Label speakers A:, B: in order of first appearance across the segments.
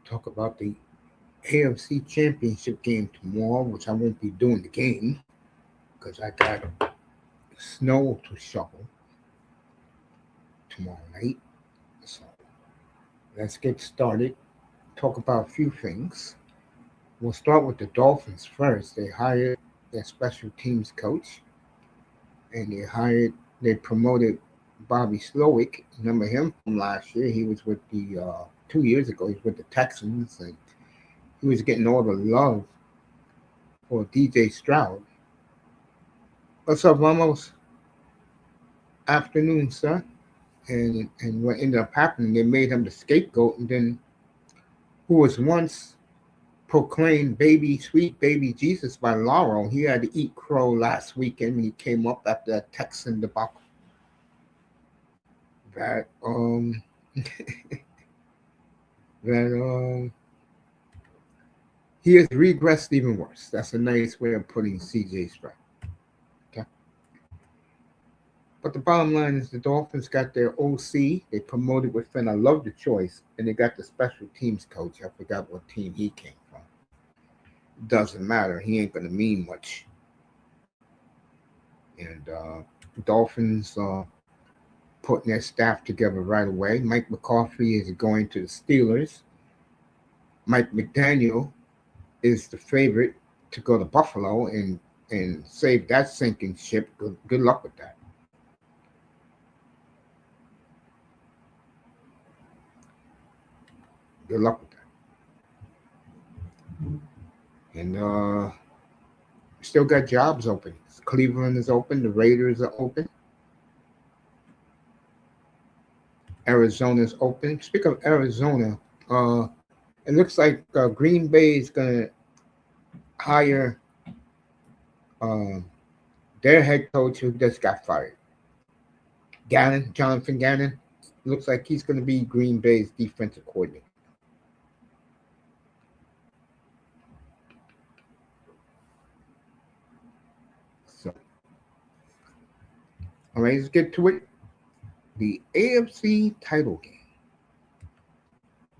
A: talk about the A.F.C championship game tomorrow, which I won't be doing the game because I got snow to shovel tomorrow night. So let's get started. Talk about a few things. We'll start with the Dolphins first. They hired their special teams coach, and they promoted Bobby Slowick. Remember him from last year? He was with the 2 years ago. He was with the Texans, and he was getting all the love for DJ Stroud. What's up, Ramos? Afternoon, sir. And what ended up happening, they made him the scapegoat, and then who was once proclaimed baby, sweet baby Jesus by Laurel, he had to eat crow last weekend. He came up after that Texan debacle. That that he has regressed even worse. That's a nice way of putting CJ Stroud. Okay. But the bottom line is the Dolphins got their OC. They promoted within. I love the choice. And they got the special teams coach. I forgot what team he came from. Doesn't matter. He ain't going to mean much. And Dolphins putting their staff together right away. Mike McCarthy is going to the Steelers. Mike McDaniel is the favorite to go to Buffalo and save that sinking ship. Good luck with that. Good luck with that. And still got jobs open. Cleveland is open. The Raiders are open. Arizona's open. Speak of Arizona, it looks like Green Bay is going to hire uh, their head coach who just got fired. Jonathan Gannon. Looks like he's going to be Green Bay's defensive coordinator. So, all right, let's get to it. The A.F.C title game.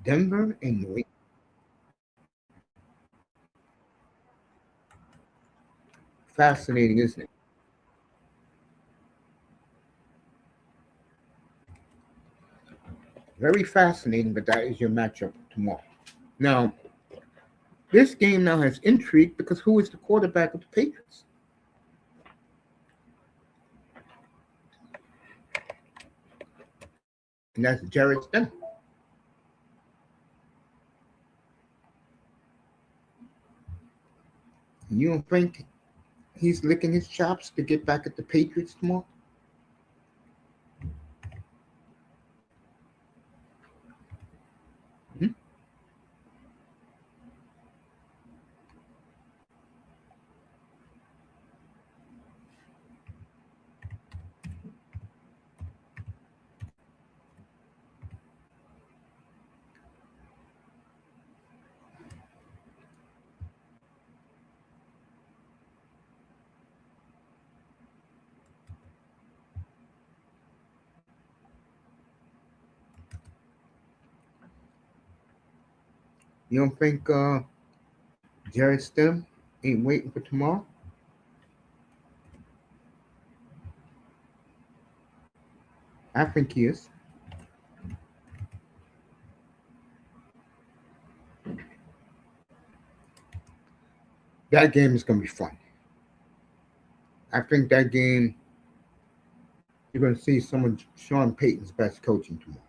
A: Denver and New England. Fascinating, isn't it? Very fascinating, but that is your matchup tomorrow. Now, this game now has intrigue because who is the quarterback of the Patriots? And that's Jared Stidham. You don't think he's licking his chops to get back at the Patriots tomorrow? Hmm? You don't think Jared Stidham ain't waiting for tomorrow? I think he is. That game is going to be fun. I think that game, you're going to see some of Sean Payton's best coaching tomorrow.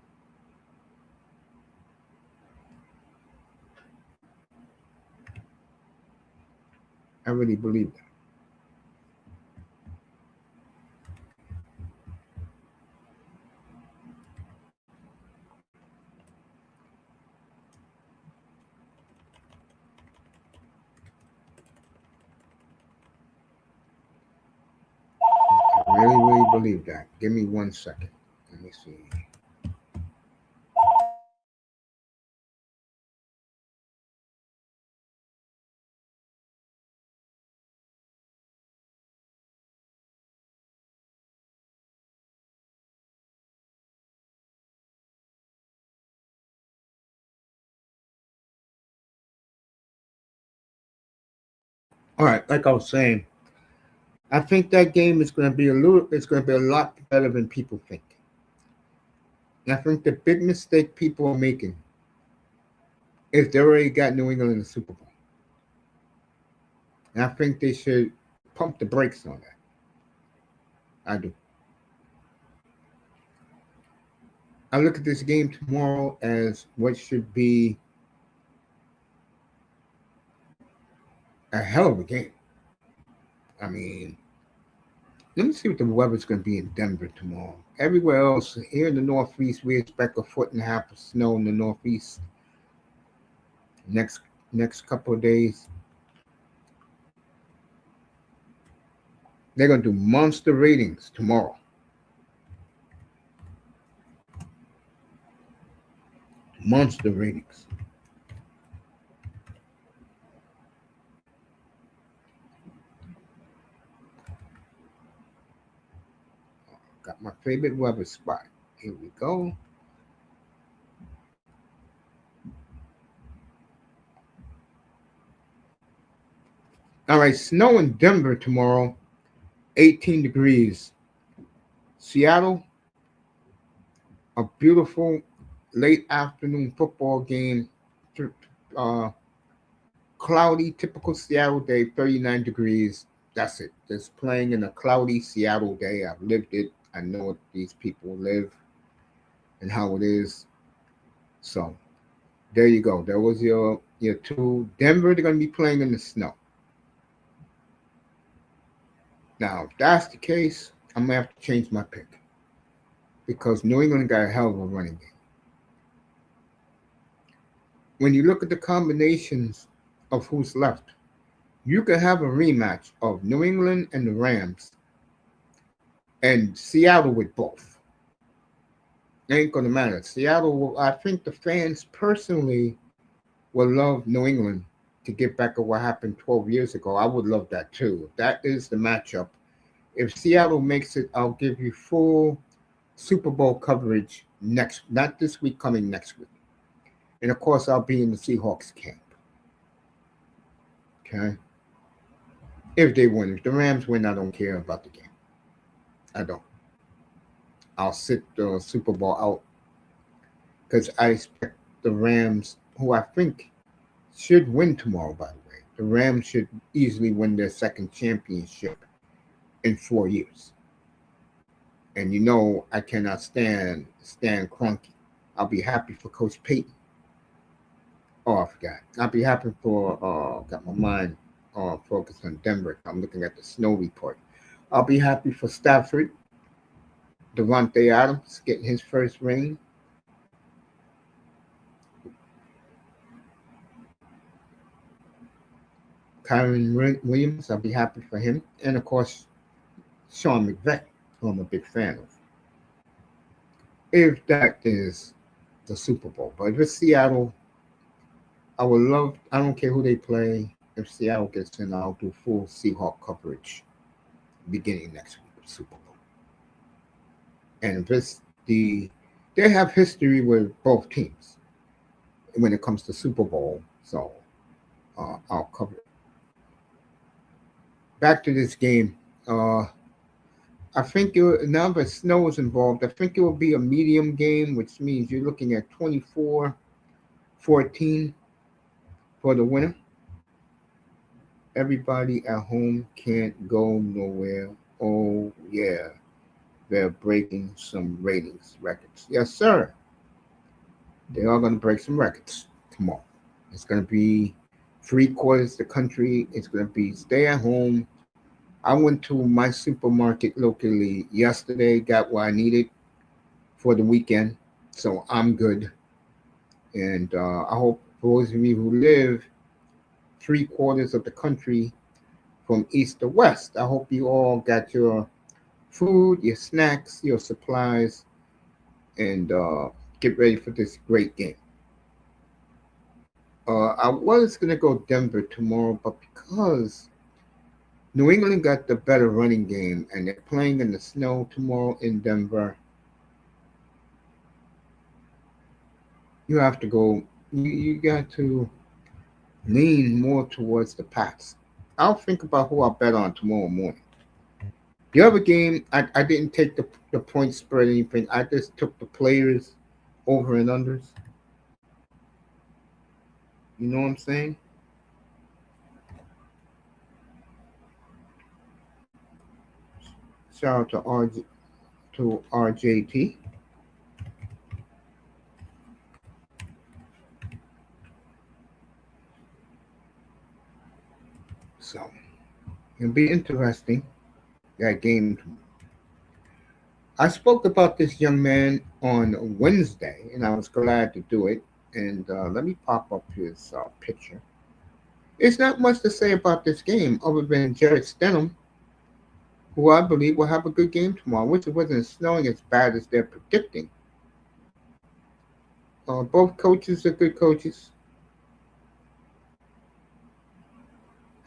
A: I really believe that. I really, really believe that. Give me 1 second. Let me see. All right, like I was saying, I think that game is going to be it's going to be a lot better than people think. And I think the big mistake people are making is they already got New England in the Super Bowl. And I think they should pump the brakes on that. I do. I look at this game tomorrow as what should be a hell of a game. I mean, let me see what the weather's going to be in Denver tomorrow. Everywhere else, here in the Northeast, we expect a foot and a half of snow in the Northeast next next couple of days. They're going to do monster ratings tomorrow. Monster ratings. Got my favorite weather spot. Here we go. All right, snow in Denver tomorrow, 18 degrees. Seattle, a beautiful late afternoon football game. Uh, Cloudy, typical Seattle day, 39 degrees. That's it. Just playing in a cloudy Seattle day. I've lived it. I know what these people live and how it is. So there you go. There was your two. Denver, they're going to be playing in the snow. Now, if that's the case, I'm going to have to change my pick because New England got a hell of a running game. When you look at the combinations of who's left, you could have a rematch of New England and the Rams and Seattle with both. It ain't going to matter. Seattle, I think the fans personally will love New England to get back at what happened 12 years ago. I would love that too. That is the matchup. If Seattle makes it, I'll give you full Super Bowl coverage not this week, coming next week. And of course, I'll be in the Seahawks camp. Okay? If they win. If the Rams win, I don't care about the game. I don't. I'll sit the Super Bowl out because I expect the Rams, who I think should win tomorrow, by the way. The Rams should easily win their second championship in 4 years. And you know I cannot stand Kroenke. I'll be happy for Coach Payton. Oh, I forgot. I'll be happy for got my mind focused on Denver. I'm looking at the snow report. I'll be happy for Stafford. Devontae Adams getting his first ring. Kyron Williams, I'll be happy for him. And of course, Sean McVay, who I'm a big fan of. If that is the Super Bowl. But if it's Seattle, I would love, I don't care who they play. If Seattle gets in, I'll do full Seahawk coverage beginning next week of Super Bowl. And if it's they have history with both teams when it comes to Super Bowl. So I'll cover it. Back to this game. I think now that snow is involved, I think it will be a medium game, which means you're looking at 24-14 for the winner. Everybody at home can't go nowhere. Oh, yeah. They're breaking some ratings records. Yes, sir. They are going to break some records tomorrow. It's going to be 3/4 of the country. It's going to be stay at home. I went to my supermarket locally yesterday, got what I needed for the weekend, so I'm good. And I hope for those of you who live 3/4 of the country from east to west, I hope you all got your food, your snacks, your supplies, and get ready for this great game. I was going to go Denver tomorrow, but because New England got the better running game, and they're playing in the snow tomorrow in Denver. You have to go. You got to lean more towards the Pats. I'll think about who I'll bet on tomorrow morning. The other game, I didn't take the point spread or anything. I just took the players over and unders. You know what I'm saying? Shout out to RJT. So it'll be interesting that game. I spoke about this young man on Wednesday, and I was glad to do it. And let me pop up his picture. It's not much to say about this game other than Jared Stenham, who I believe will have a good game tomorrow. I wish it wasn't snowing as bad as they're predicting. Both coaches are good coaches.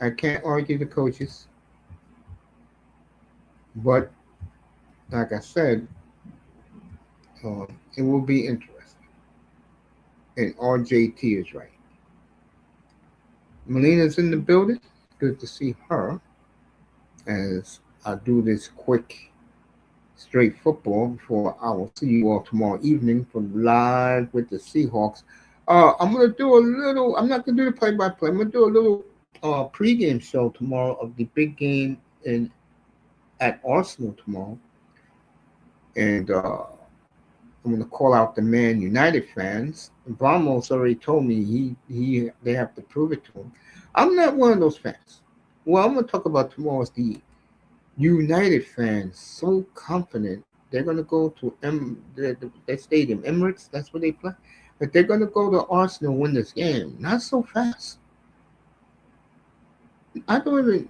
A: I can't argue the coaches. But like I said, it will be interesting. And RJT is right. Melina's in the building. Good to see her as I do this quick straight football before I will see you all tomorrow evening for live with the Seahawks. I'm gonna do a little. I'm not gonna do the play-by-play. I'm gonna do a little pregame show tomorrow of the big game in at Arsenal tomorrow, and I'm gonna call out the Man United fans. Bramos already told me he they have to prove it to him. I'm not one of those fans. Well, I'm gonna talk about tomorrow is the United fans so confident they're going to go to their stadium, Emirates, that's where they play. But they're going to go to Arsenal and win this game. Not so fast. I don't even,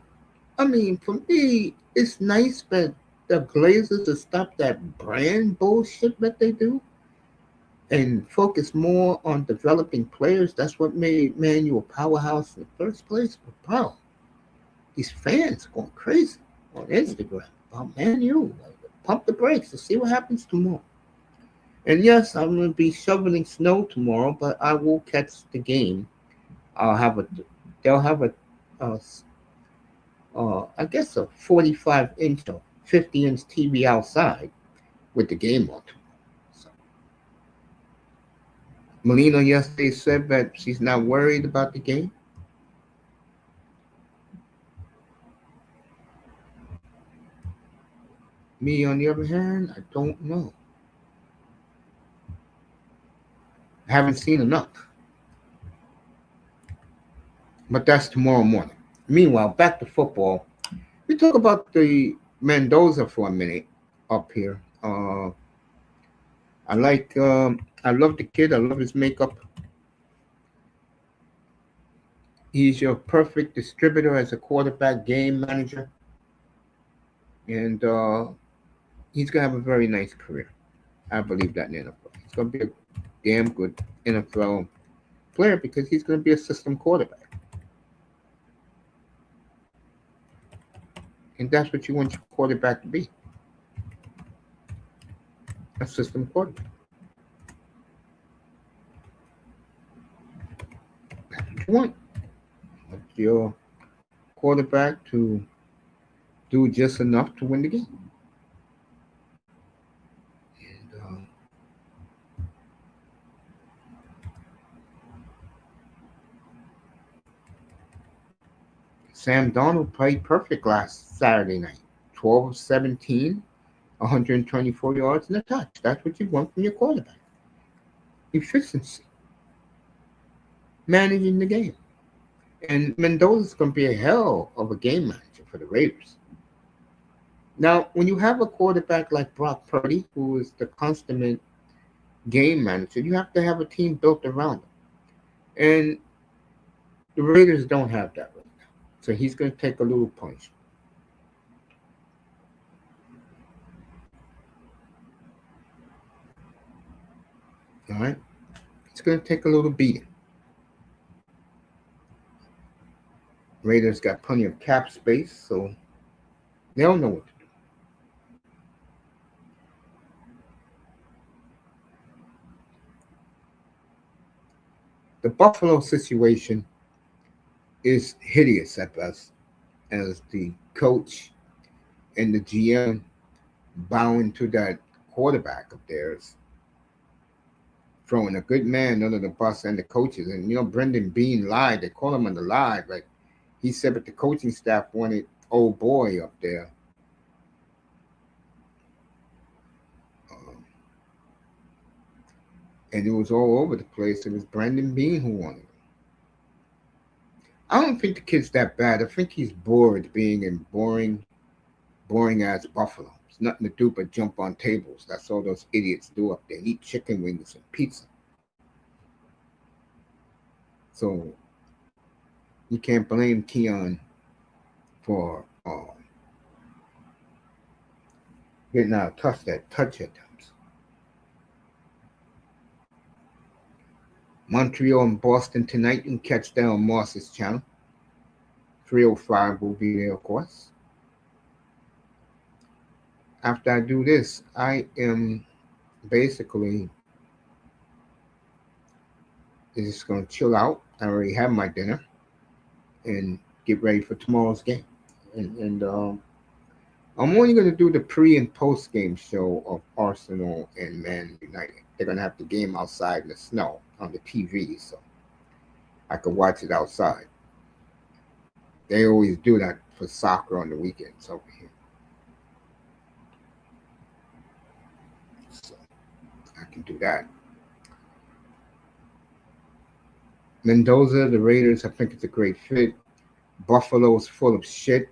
A: I mean, for me, it's nice that the Glazers to stop that brand bullshit that they do and focus more on developing players. That's what made Man U a powerhouse in the first place. But, bro, these fans going crazy on Instagram about Man U. Pump the brakes to see what happens tomorrow. And yes, I'm going to be shoveling snow tomorrow, but I will catch the game. I'll have a, they'll have uh, I guess a 45-inch or 50-inch TV outside with the game on tomorrow. So, Melina yesterday said that she's not worried about the game. Me, on the other hand, I don't know. I haven't seen enough. But that's tomorrow morning. Meanwhile, back to football. We talk about the Mendoza for a minute up here. I like, I love the kid. I love his makeup. He's your perfect distributor as a quarterback game manager, and he's gonna have a very nice career. I believe that in the NFL. He's gonna be a damn good NFL player because he's gonna be a system quarterback, and that's what you want your quarterback to be. A system quarterback. That's what you want. Want your quarterback to do just enough to win the game. And Sam Donald played perfect last Saturday night. 12 of 17, 124 yards and a touch. That's what you want from your quarterback. Efficiency. Managing the game. And Mendoza's going to be a hell of a game manager for the Raiders. Now, when you have a quarterback like Brock Purdy, who is the consummate game manager, you have to have a team built around him. And the Raiders don't have that right now. So he's going to take a little punch. All right? He's going to take a little beating. Raiders got plenty of cap space, so they don't know what to do. The Buffalo situation is hideous at best. as the coach and the GM bowing to that quarterback of theirs, throwing a good man under the bus and the coaches. And Brendan Bean lied. They call him on the lie, but he said that the coaching staff wanted old boy up there. Um, and it was all over the place. It was Brendan Bean who wanted him. I don't think the kid's that bad. I think he's bored being in boring ass Buffalo. It's nothing to do but jump on tables. That's all those idiots do up there. Eat chicken wings and pizza. So you can't blame Keon for getting out tough that touch attempts. Montreal and Boston tonight. You can catch that on Moss's channel. 3:05 will be there, of course. After I do this, I am basically just going to chill out. I already have my dinner and get ready for tomorrow's game. And I'm only going to do the pre and post game show of Arsenal and Man United. They're going to have the game outside in the snow on the TV, so I could watch it outside. They always do that for soccer on the weekends over here. So I can do that. Mendoza, the Raiders, I think it's a great fit. Buffalo's full of shit,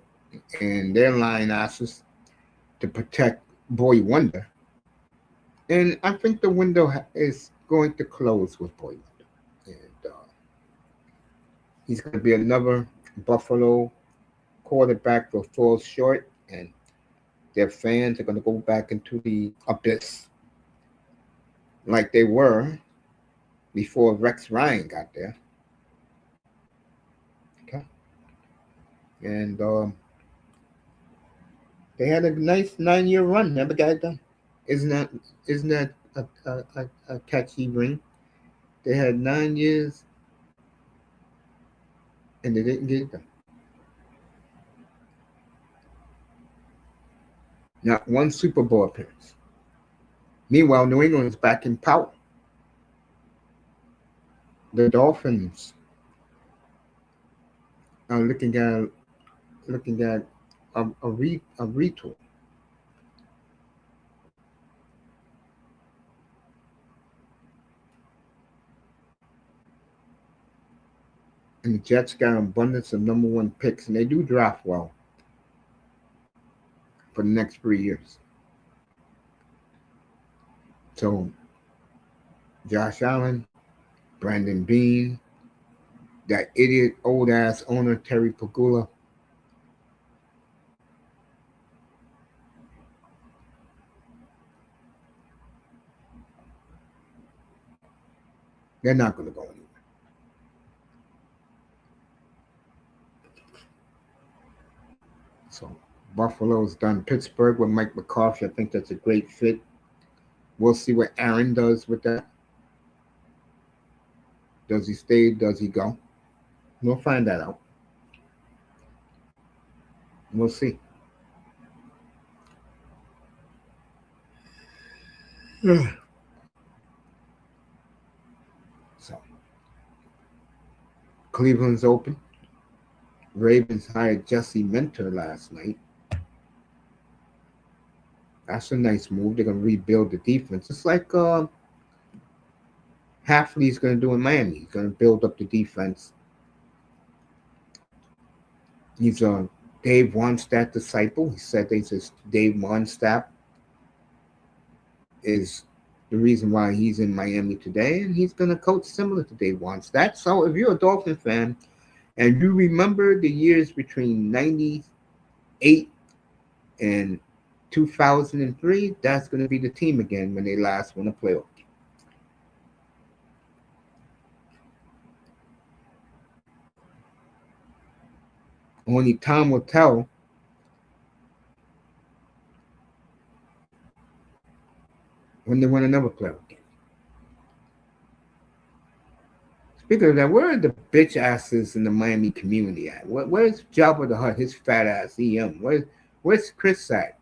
A: and they're lying asses to protect Boy Wonder. And I think the window is going to close with Boy Wonder. And he's going to be another Buffalo quarterback that falls short, and their fans are going to go back into the abyss like they were before Rex Ryan got there. Okay. And they had a nice 9-year run. Never got it done. Isn't that a catchy ring? They had 9 years and they didn't get it done. Not one Super Bowl appearance. Meanwhile, New England is back in power. The Dolphins are looking at a retool. And the Jets got an abundance of number one picks, and they do draft well for the next 3 years. So Josh Allen, Brandon Bean, that idiot old ass owner Terry Pagula. They're not going to go anywhere. So Buffalo's done. Pittsburgh with Mike McCarthy. I think that's a great fit. We'll see what Aaron does with that. Does he stay? Does he go? We'll find that out. We'll see. So Cleveland's open. Ravens hired Jesse Minter last night. That's a nice move. They're going to rebuild the defense. It's like Halfley's going to do in Miami. He's going to build up the defense. He's a Dave Wannstedt disciple. He said Dave Wannstedt is the reason why he's in Miami today, and he's going to coach similar to Dave Wannstedt. So if you're a Dolphin fan and you remember the years between 98 and 2003, that's going to be the team again when they last won a playoff. Only time will tell when they win another playoff game. Speaking of that, where are the bitch asses in the Miami community at? Where's Jabba the Hutt, his fat ass EM? Where's Chris at?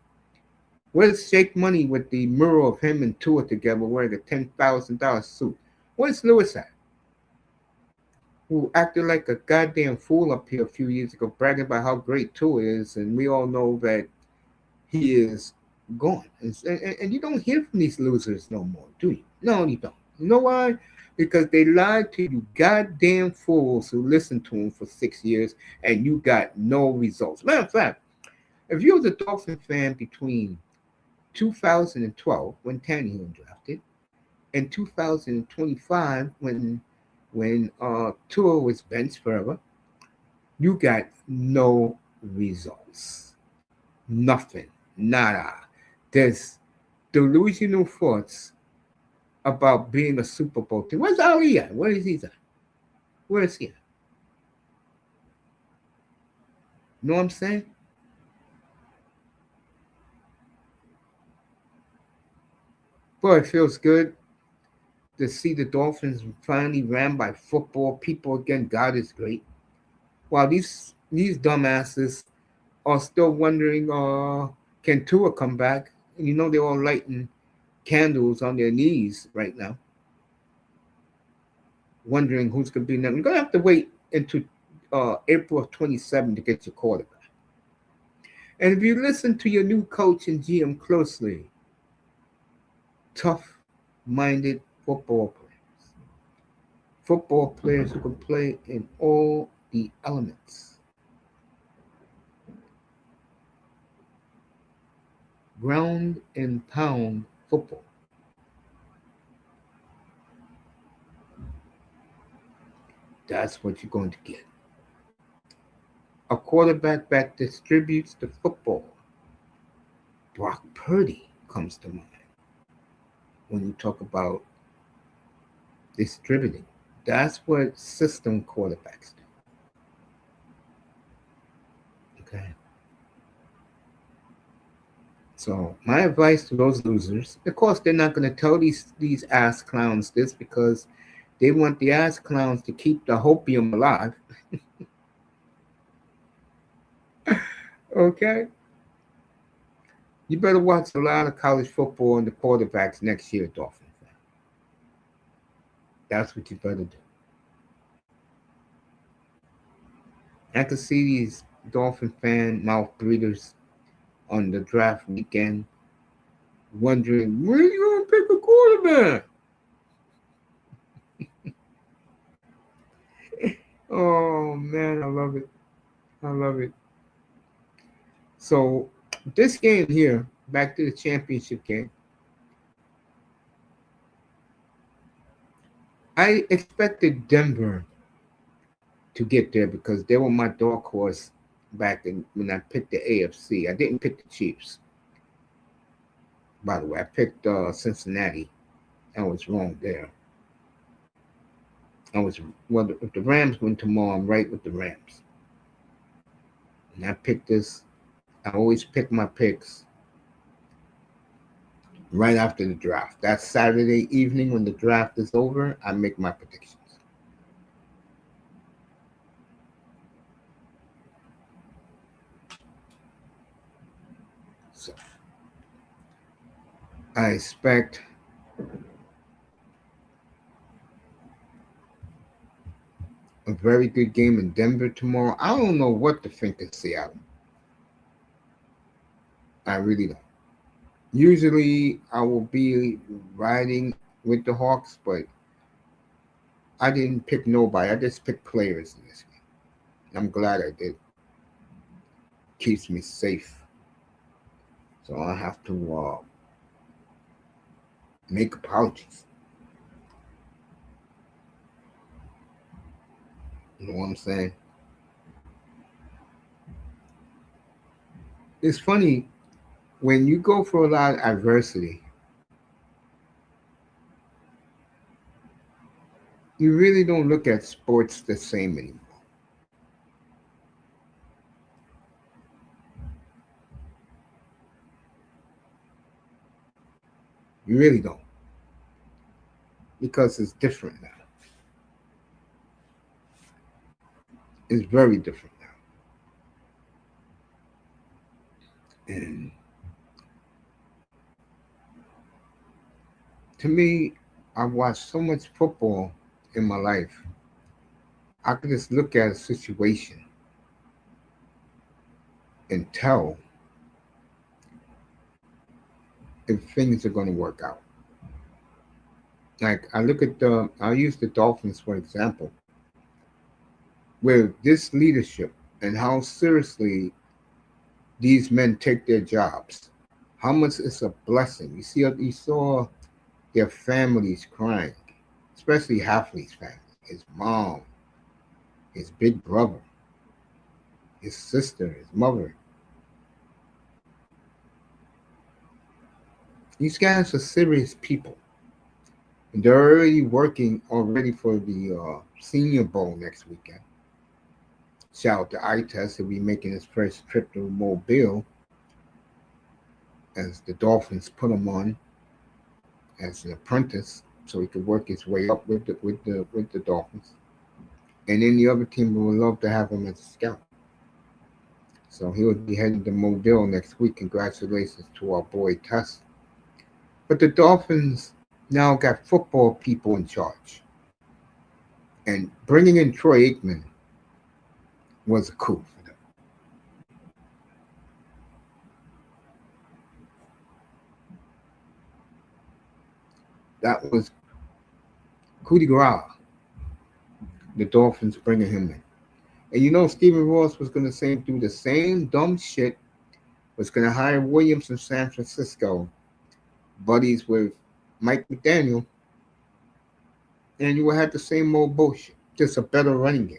A: Where's Shake Money with the mural of him and Tua together wearing a $10,000 suit? Where's Lewis at? Who acted like a goddamn fool up here a few years ago, bragging about how great Tua is, and we all know that he is gone. And you don't hear from these losers no more, do you? No, you don't. You know why? Because they lied to you goddamn fools who listened to them for 6 years and you got no results. Matter of fact, if you was a Dolphin fan between 2012 when Tannehill drafted and 2025 when Tua was benched forever, you got no results. Nothing. Nada. There's delusional thoughts about being a Super Bowl team. Where's Ali at? Where is he at? Where is he at? You know what I'm saying? Boy, it feels good to see the Dolphins finally ran by football people again. God is great. While these dumbasses are still wondering, can Tua come back? And you know they're all lighting candles on their knees right now, wondering who's going to be next. You're going to have to wait until April of 27 to get your quarterback. And if you listen to your new coach and GM closely, tough-minded football players who can play in all the elements. Ground and pound football. That's what you're going to get. A quarterback that distributes the football. Brock Purdy comes to mind when you talk about distributing. That's what system quarterbacks do. Okay. So my advice to those losers, of course, they're not going to tell these ass clowns this because they want the ass clowns to keep the hopium alive. Okay. You better watch a lot of college football and the quarterbacks next year, Dolphin fan. That's what you better do. I can see these Dolphin fan mouth breathers on the draft weekend wondering, when are you going to pick a quarterback? Oh, man, I love it. I love it. So, this game here, back to the championship game, I expected Denver to get there because they were my dark horse back when I picked the AFC. I didn't pick the Chiefs. By the way, I picked Cincinnati. I was wrong there. If the Rams win tomorrow, I'm right with the Rams. And I picked this. I always pick my picks right after the draft. That Saturday evening when the draft is over, I make my predictions. So I expect a very good game in Denver tomorrow. I don't know what to think of Seattle. I really don't. Usually I will be riding with the Hawks, but I didn't pick nobody. I just picked players in this game. I'm glad I did. Keeps me safe. So I have to make apologies. You know what I'm saying? It's funny when you go for a lot of adversity, you really don't look at sports the same anymore. You really don't. Because it's different now. is very different now. And to me, I've watched so much football in my life. I can just look at a situation and tell if things are going to work out. Like I'll use the Dolphins for example, where this leadership and how seriously these men take their jobs, how much it's a blessing. You saw their families crying, especially Halfley's family, his mom, his big brother, his sister, his mother. These guys are serious people. And they're already working already for the Senior Bowl next weekend. Shout out to Itest, he'll be making his first trip to Mobile as the Dolphins put him on as an apprentice, so he could work his way up with the Dolphins. And then the other team would love to have him as a scout. So he will be heading to Mobile next week. Congratulations to our boy Tess. But the Dolphins now got football people in charge. And bringing in Troy Aikman was a coup for them. That was coup de grace. The Dolphins bringing him in. And Stephen Ross was going to do the same dumb shit, was going to hire Williams from San Francisco, buddies with Mike McDaniel, and you would have the same old bullshit, just a better running game.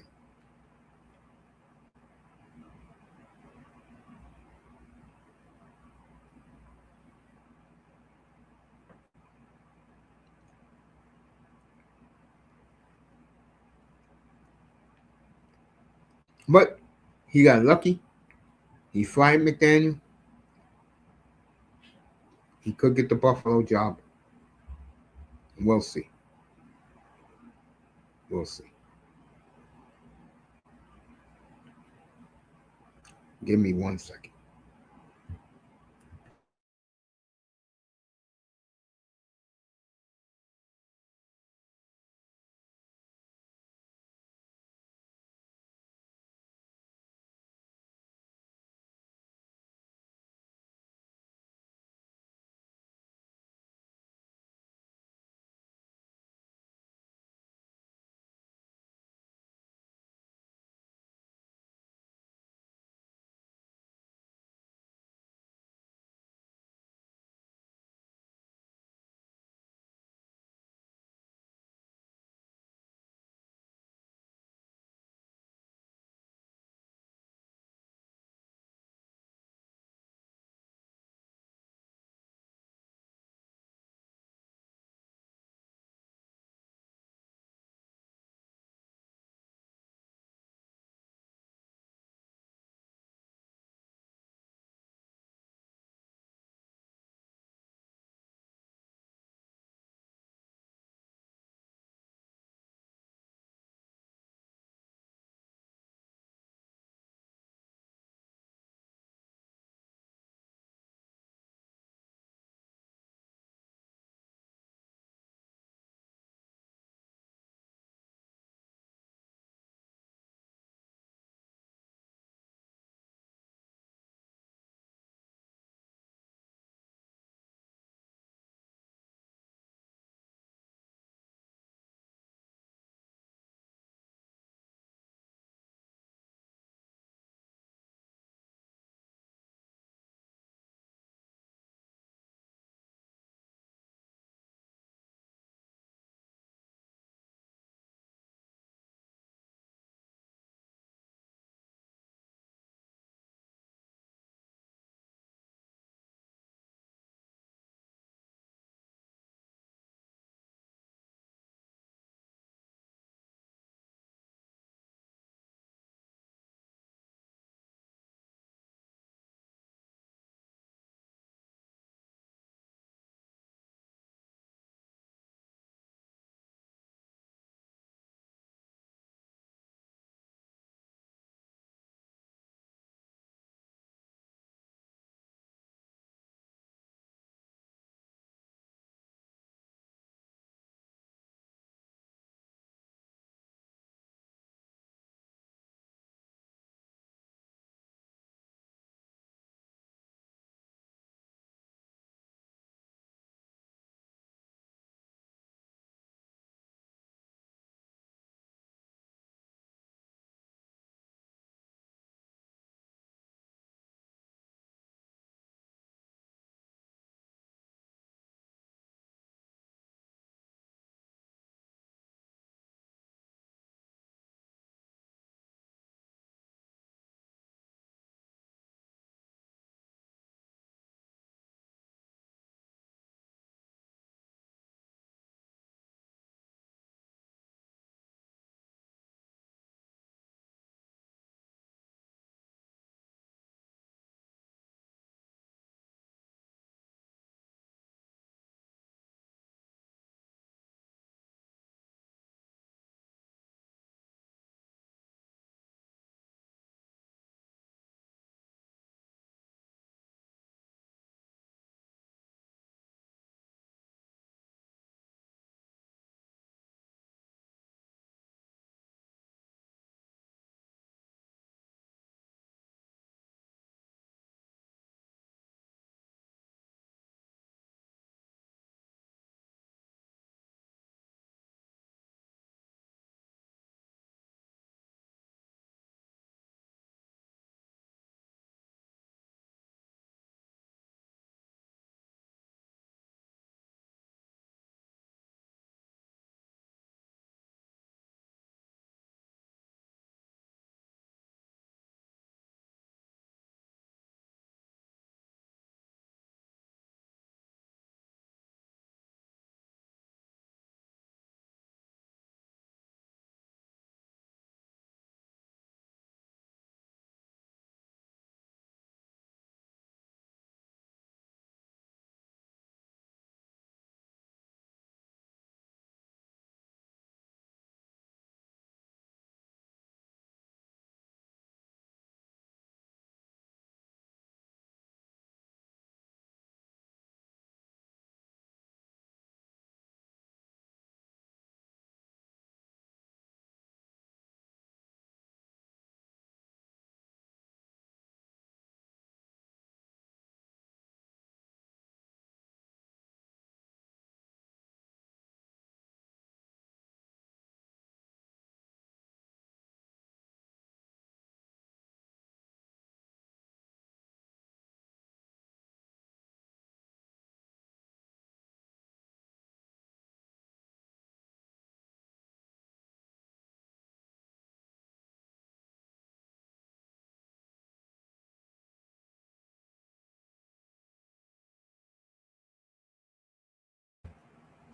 A: But he got lucky. He fired McDaniel. He could get the Buffalo job. We'll see. We'll see. Give me 1 second.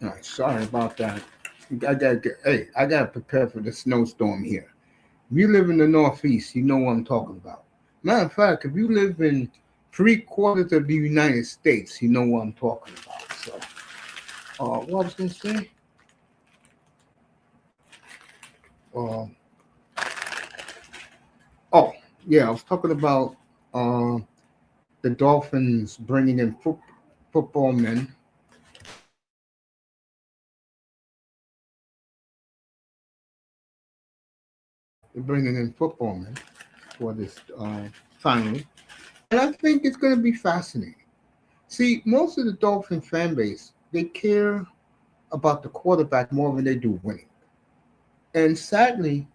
A: All right, sorry about that. I gotta prepare for the snowstorm here. If you live in the Northeast, you know what I'm talking about. Matter of fact, if you live in 3/4 of the United States, you know what I'm talking about. So, what I was gonna say? Uh, oh, yeah, I was talking about uh, the Dolphins bringing in football men. They're bringing in football men for this finally, and I think it's going to be fascinating. See, most of the Dolphin fan base they care about the quarterback more than they do winning. And sadly,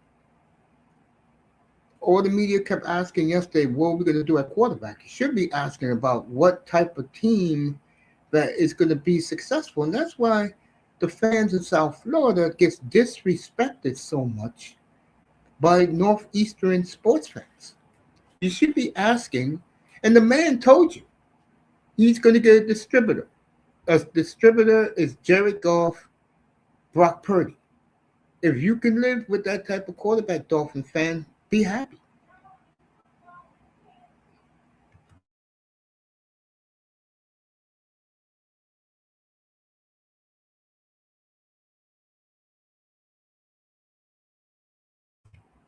A: all the media kept asking yesterday, what are we going to do at quarterback? You should be asking about what type of team that is going to be successful. And that's why the fans in South Florida gets disrespected so much by Northeastern sports fans. You should be asking, and the man told you he's going to get a distributor. A distributor is Jared Goff, Brock Purdy. If you can live with that type of quarterback, Dolphin fan, be happy.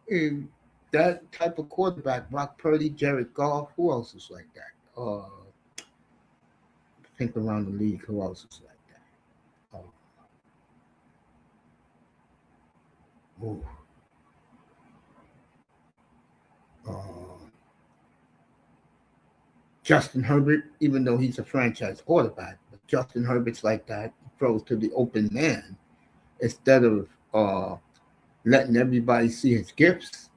A: And that type of quarterback, Brock Purdy, Jared Goff, who else is like that? Think around the league, who else is like that? Oh, uh, Justin Herbert, even though he's a franchise quarterback, but Justin Herbert's like that, throws to the open man instead of letting everybody see his gifts.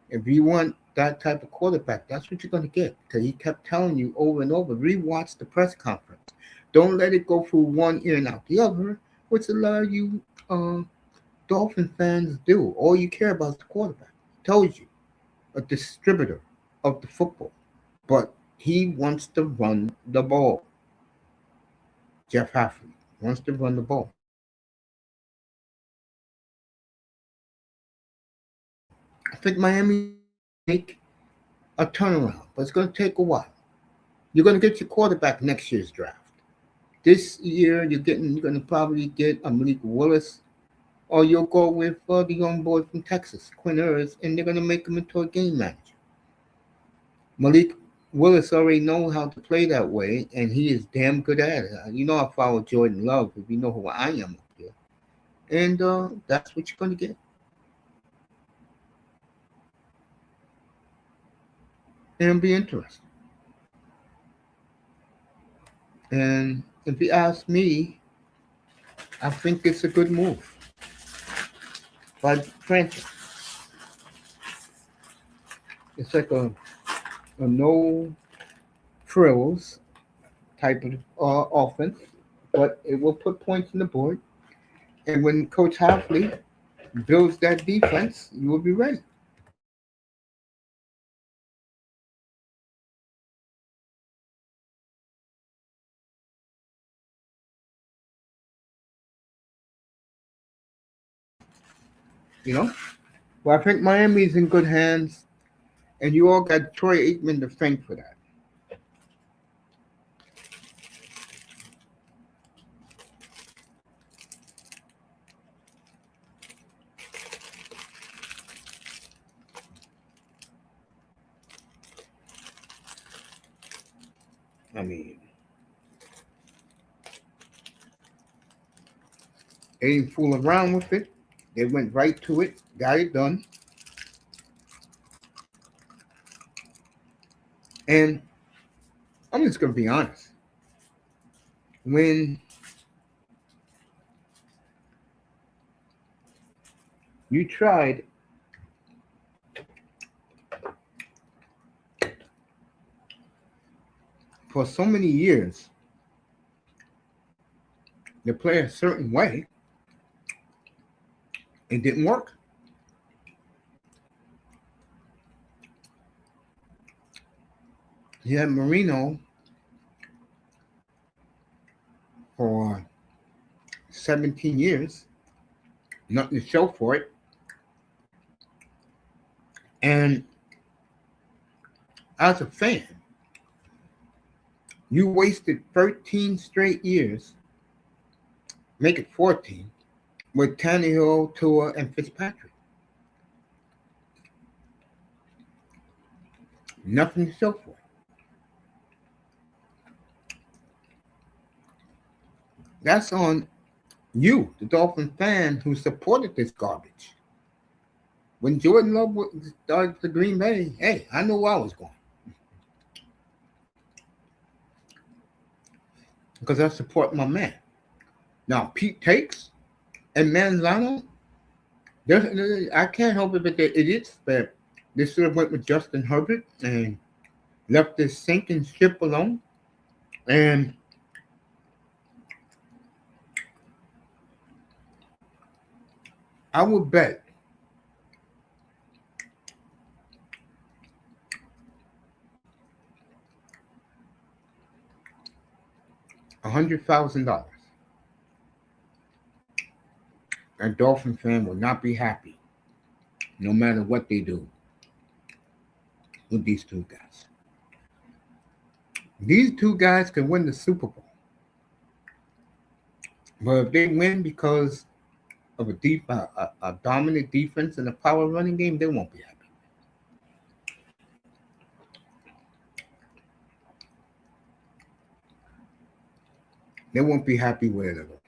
A: If you want that type of quarterback, that's what you're going to get. Because he kept telling you over and over, rewatch the press conference. Don't let it go through one ear and out the other, which a lot of you Dolphin fans do. All you care about is the quarterback. He told you, a distributor of the football. But he wants to run the ball. Jeff Hafley wants to run the ball. I think Miami make a turnaround, but it's going to take a while. You're going to get your quarterback next year's draft. This year, you're going to probably get a Malik Willis, or you'll go with the young boy from Texas, Quinn Ewers, and they're going to make him into a game manager. Malik Willis already knows how to play that way, and he is damn good at it. You know, I follow Jordan Love, if you know who I am up here, and that's what you're going to get. And it'll be interesting. And if you ask me, I think it's a good move by the franchise. It's like a no frills type of offense, but it will put points on the board. And when Coach Hafley builds that defense, you will be ready. You know, well, I think Miami's in good hands, and you all got Troy Aikman to thank for that. I mean, they didn't fool around with it. They went right to it, got it done. And I'm just going to be honest. When you tried for so many years to play a certain way, it didn't work. You had Marino for 17 years, nothing to show for it. And as a fan, you wasted 13 straight years, make it 14, with Tannehill, Tua, and Fitzpatrick. Nothing to show for it. That's on you, the Dolphin fan who supported this garbage. When Jordan Love started for Green Bay, hey, I knew where I was going. Because I support my man. Now, Pete Takes and Manzano, I can't help it, but it is that they should have went with Justin Herbert and left this sinking ship alone. And I would bet $100,000 a Dolphin fan will not be happy, no matter what they do, with these two guys. These two guys can win the Super Bowl. But if they win because of a dominant defense and a power running game, they won't be happy. They won't be happy with it at all.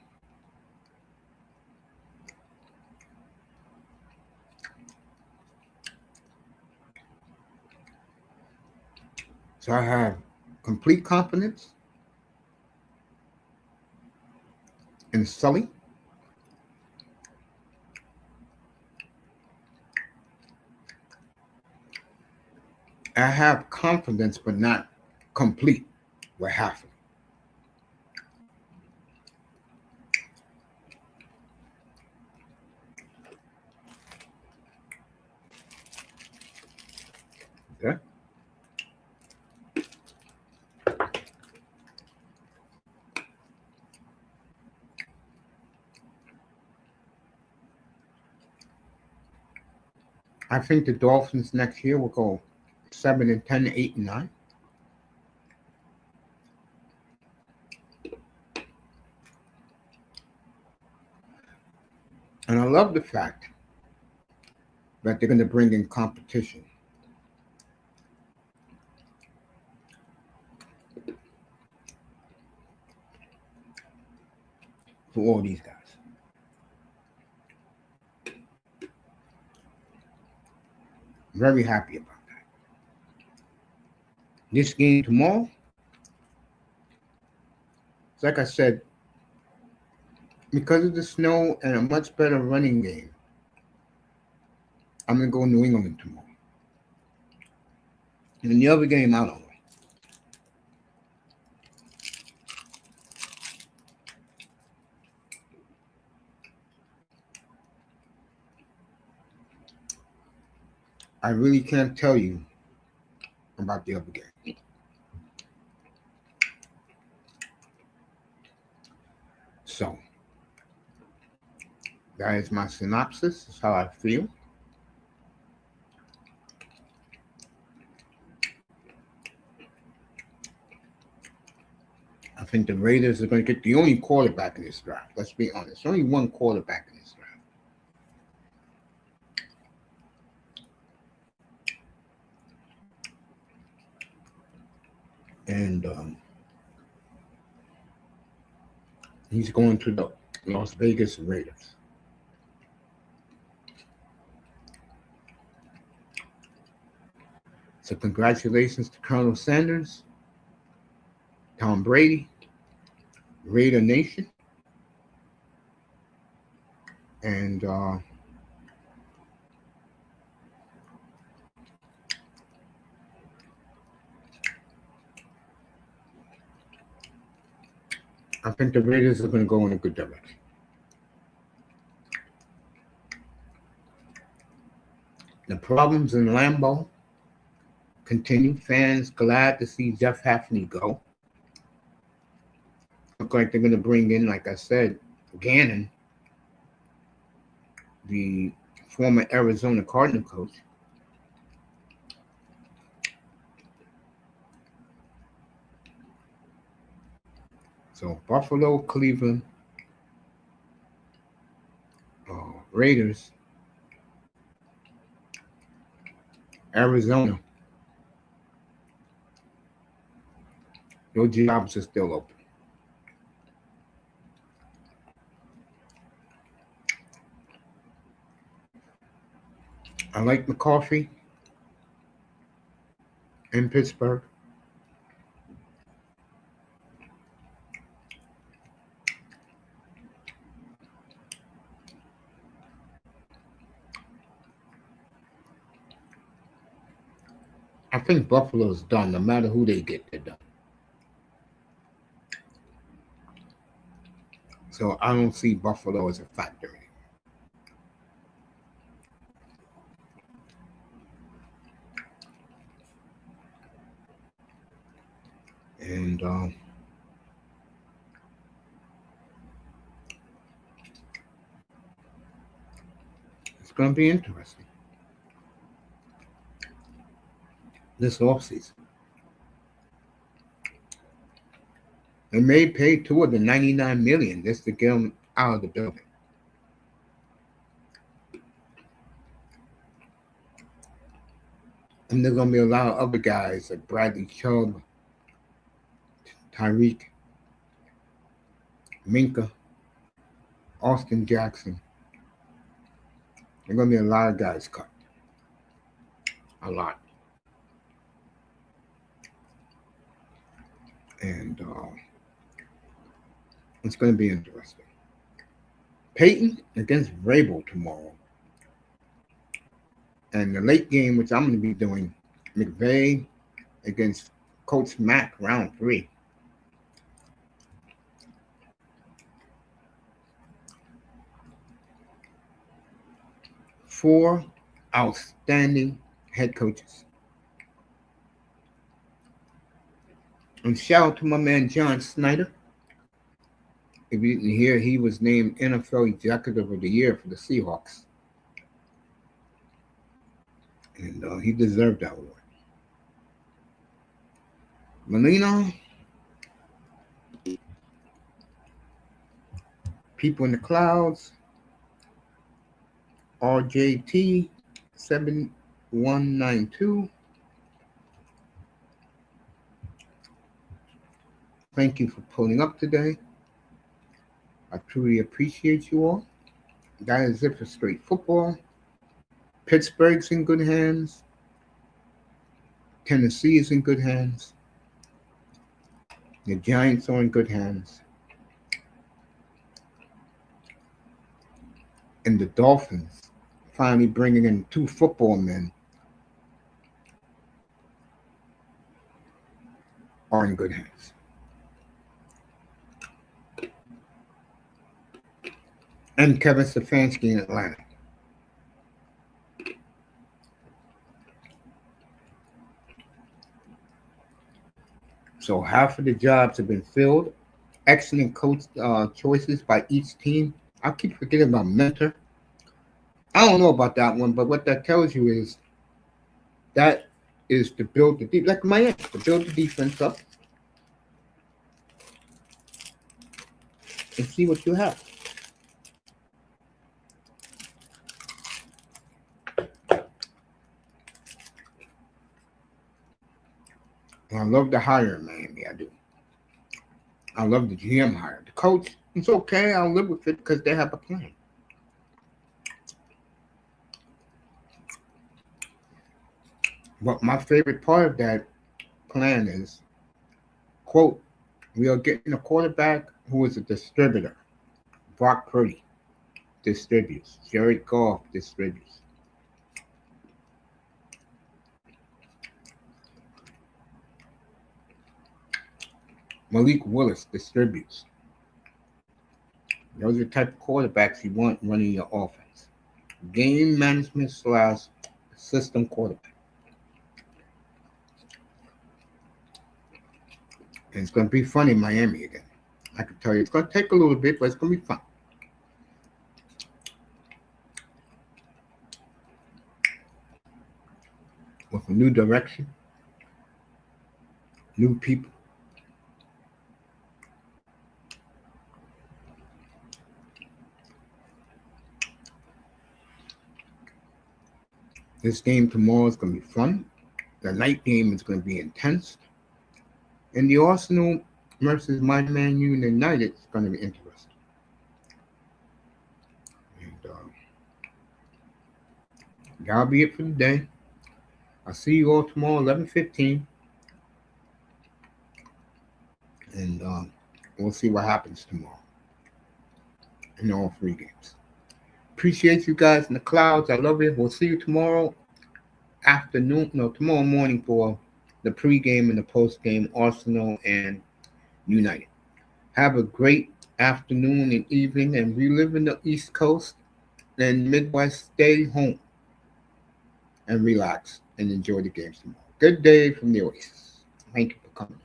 A: So I have complete confidence in Sully. I have confidence, but not complete with half of it. Okay. I think the Dolphins next year will go 7-10, 8-9. And I love the fact that they're going to bring in competition. For all these guys. Very happy about that. This game tomorrow, like I said, because of the snow and a much better running game, I'm going to go New England tomorrow. And the other game, I don't know. I really can't tell you about the other game. So, that is my synopsis. That's how I feel. I think the Raiders are going to get the only quarterback in this draft. Let's be honest. Only one quarterback in this draft. And he's going to the Las Vegas Raiders. So congratulations to Colonel Sanders, Tom Brady, Raider Nation, and I think the Raiders are going to go in a good direction. The problems in Lambeau continue. Fans glad to see Jeff Hafney go. Look like they're going to bring in, like I said, Gannon, the former Arizona Cardinal coach, so Buffalo, Cleveland, Raiders, Arizona, those jobs are still open. I like McCarthy in Pittsburgh. I think Buffalo's done. No matter who they get, they're done. So I don't see Buffalo as a factor anymore. And it's going to be interesting this offseason. They may pay two of the $99 million just to get them out of the building. And there's going to be a lot of other guys like Bradley Chubb, Tyreek, Minka, Austin Jackson. There's going to be a lot of guys cut. A lot. And it's going to be interesting. Peyton against Vrabel tomorrow. And the late game, which I'm going to be doing, McVay against Coach Mack, round 3. Four outstanding head coaches. And shout out to my man John Snyder. If you didn't hear, he was named NFL Executive of the Year for the Seahawks. And he deserved that award. Molino, People in the Clouds, RJT 7192. Thank you for pulling up today. I truly appreciate you all. That is it for Straight Football. Pittsburgh's in good hands. Tennessee is in good hands. The Giants are in good hands. And the Dolphins finally bringing in 2 football men are in good hands. And Kevin Stefanski in Atlanta. So half of the jobs have been filled. Excellent coach choices by each team. I keep forgetting about Mentor. I don't know about that one, but what that tells you is that is to build the defense, like Maye, to build the defense up and see what you have. And I love the hire in Miami, I do. I love the GM hire. The coach, it's okay, I'll live with it because they have a plan. But my favorite part of that plan is, quote, we are getting a quarterback who is a distributor. Brock Purdy distributes. Jared Goff distributes. Malik Willis distributes. Those are the type of quarterbacks you want running your offense. Game management / system quarterback. And it's going to be fun in Miami again. I can tell you, it's going to take a little bit, but it's going to be fun. with a new direction, new people. This game tomorrow is going to be fun. The night game is going to be intense. And the Arsenal versus my Man United is going to be interesting. And that'll be it for today. I'll see you all tomorrow, 11:15. And we'll see what happens tomorrow in all three games. Appreciate you guys in the clouds. I love you. We'll see you tomorrow tomorrow morning for the pregame and the postgame, Arsenal and United. Have a great afternoon and evening, and we live in the East Coast and Midwest. Stay home and relax and enjoy the games tomorrow. Good day from the Oasis. Thank you for coming.